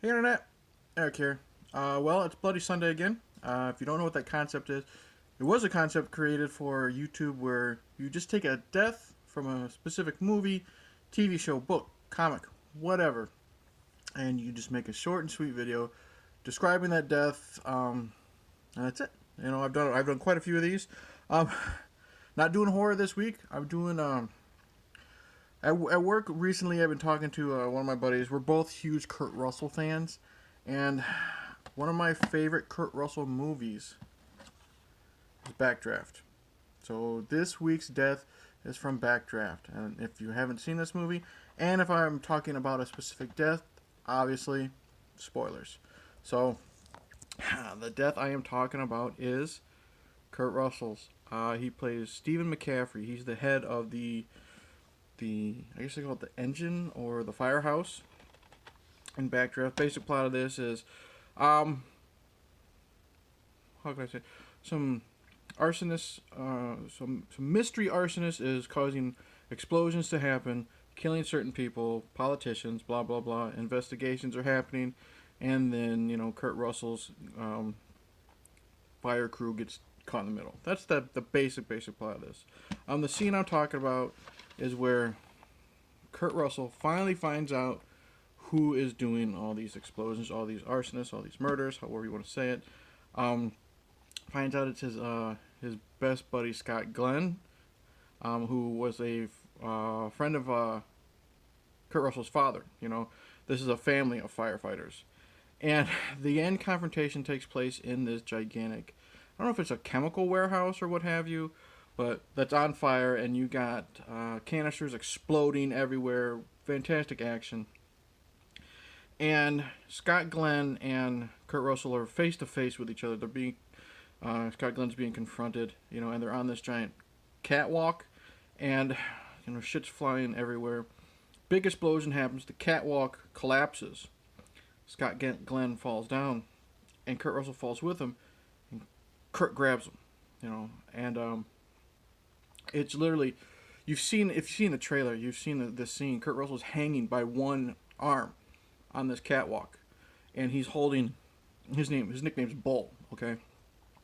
Hey Internet, Eric here. Well, it's Bloody Sunday again. If you don't know what that concept is, it was a concept created for YouTube where you just take a death from a specific movie, TV show, book, comic, whatever, and you just make a short and sweet video describing that death, and that's it. I've done quite a few of these. Um, Not doing horror this week. I'm doing at work recently. I've been talking to one of my buddies. We're both huge Kurt Russell fans, and one of my favorite Kurt Russell movies is Backdraft. So this week's death is from Backdraft, and if you haven't seen this movie, and if I'm talking about a specific death, obviously, spoilers. So the death I am talking about is Kurt Russell's. He plays Stephen McCaffrey. He's the head of the I guess they call it the engine or the firehouse in Backdraft. Basic plot of this is, how can I say, some arsonist, some mystery arsonist is causing explosions to happen, killing certain people, politicians, blah blah blah. Investigations are happening, and then Kurt Russell's fire crew gets caught in the middle. That's the basic plot of this. The scene I'm talking about is where Kurt Russell finally finds out who is doing all these explosions, all these arsonists, all these murders, however you want to say it. Finds out it's his best buddy Scott Glenn, who was a friend of Kurt Russell's father. This is a family of firefighters, and the end confrontation takes place in this gigantic, I don't know if it's a chemical warehouse or what have you, but that's on fire, and you got canisters exploding everywhere. Fantastic action. And Scott Glenn and Kurt Russell are face to face with each other. They're being Scott Glenn's being confronted, and they're on this giant catwalk, and shit's flying everywhere. Big explosion happens. The catwalk collapses. Scott Glenn falls down, and Kurt Russell falls with him. And Kurt grabs him, and it's literally, if you've seen the trailer, you've seen this scene. Kurt Russell's hanging by one arm on this catwalk, and he's holding his nickname's Bull. Okay,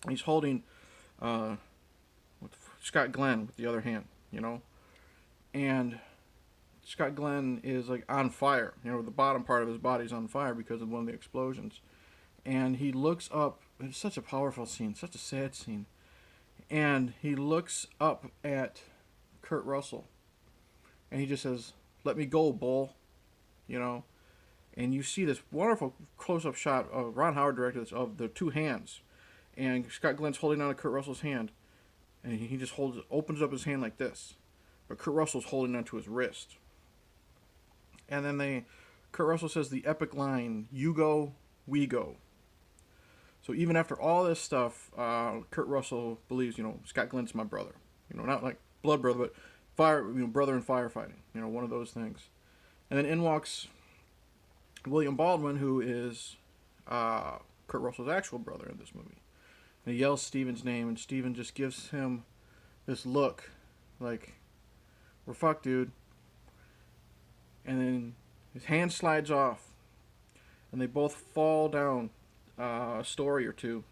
he's holding Scott Glenn with the other hand. And Scott Glenn is like on fire. The bottom part of his body's on fire because of one of the explosions, and he looks up. It's such a powerful scene, such a sad scene. And he looks up at Kurt Russell, and he just says, "Let me go, Bull." And you see this wonderful close-up shot of Ron Howard directed this, of the two hands, and Scott Glenn's holding on to Kurt Russell's hand, and he just opens up his hand like this, but Kurt Russell's holding onto his wrist. And then Kurt Russell says the epic line, "You go, we go." So even after all this stuff, Kurt Russell believes, Scott Glenn's my brother. Not like blood brother, but brother in firefighting. One of those things. And then in walks William Baldwin, who is Kurt Russell's actual brother in this movie. And he yells Steven's name, and Steven just gives him this look, like, "We're fucked, dude." And then his hand slides off, and they both fall down a story or two,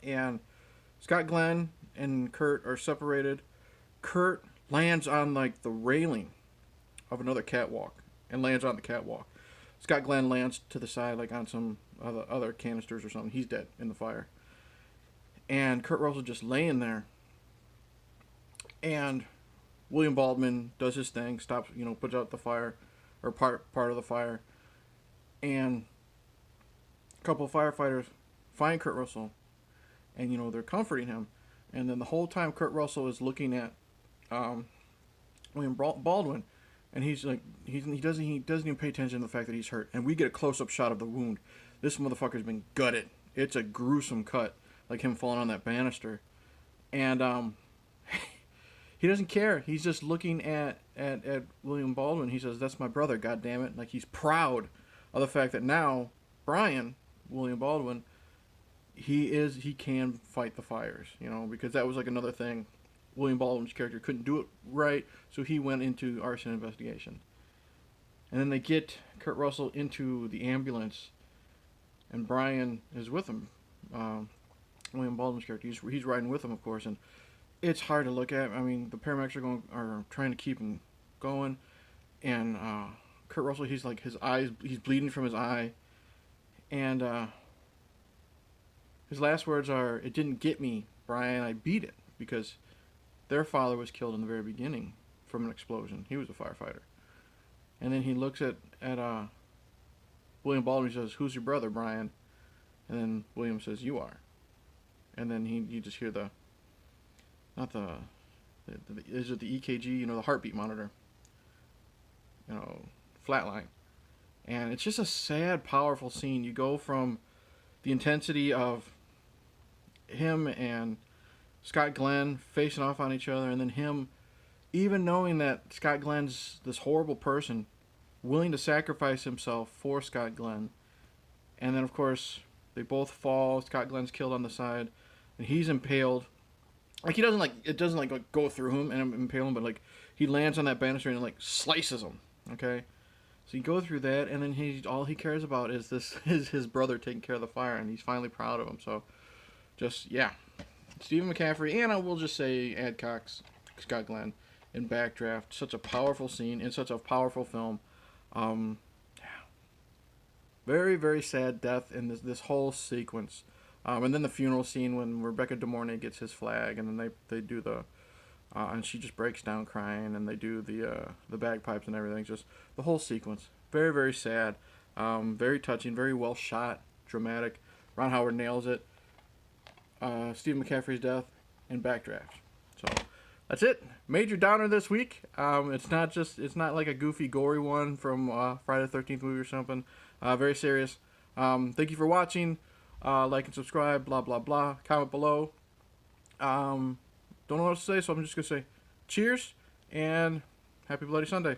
and Scott Glenn and Kurt are separated. Kurt lands on like the railing of another catwalk and lands on the catwalk. Scott Glenn lands to the side, like on some other canisters or something. He's dead in the fire, and Kurt Russell just laying there. And William Baldwin does his thing, stops, puts out the fire, or part of the fire, and a couple of firefighters find Kurt Russell, and they're comforting him, and then the whole time Kurt Russell is looking at William Baldwin, and he's like, he doesn't even pay attention to the fact that he's hurt, and we get a close up shot of the wound. This motherfucker's been gutted. It's a gruesome cut, like him falling on that banister, and he doesn't care. He's just looking at William Baldwin. He says, "That's my brother, goddammit." Like, he's proud of the fact that now Brian, William Baldwin, he can fight the fires, because that was like another thing. William Baldwin's character couldn't do it right, so he went into arson investigation. And then they get Kurt Russell into the ambulance, and Brian is with him. William Baldwin's character, he's riding with him, of course, and it's hard to look at. I mean, the paramedics are trying to keep him going, and Kurt Russell, he's like he's bleeding from his eye, and his last words are, "It didn't get me, Brian. I beat it," because their father was killed in the very beginning from an explosion. He was a firefighter, and then he looks at William Baldwin. He says, "Who's your brother, Brian?" And then William says, "You are." And then you just hear is it the EKG, the heartbeat monitor, flatline. And it's just a sad, powerful scene. You go from the intensity of him and Scott Glenn facing off on each other, and then him even knowing that Scott Glenn's this horrible person, willing to sacrifice himself for Scott Glenn. And then, of course, they both fall. Scott Glenn's killed on the side, and he's impaled. Like, it doesn't go through him and impale him, but he lands on that banister and slices him. Okay, so you go through that, and then all he cares about is his brother taking care of the fire, and he's finally proud of him. So, Stephen McCaffrey, and I will just say Adcox, Scott Glenn, in Backdraft. Such a powerful scene in such a powerful film. Very, very sad death in this whole sequence. And then the funeral scene when Rebecca De Mornay gets his flag, and then they do the, and she just breaks down crying, and they do the bagpipes and everything. Just the whole sequence, very, very sad, very touching, very well shot, dramatic. Ron Howard nails it. Stephen McCaffrey's death in Backdraft. So that's it. Major downer this week. It's not like a goofy, gory one from Friday the 13th movie or something. Very serious. Thank you for watching. Like and subscribe, blah, blah, blah. Comment below. Don't know what else to say, so I'm just going to say cheers and happy Bloody Sunday.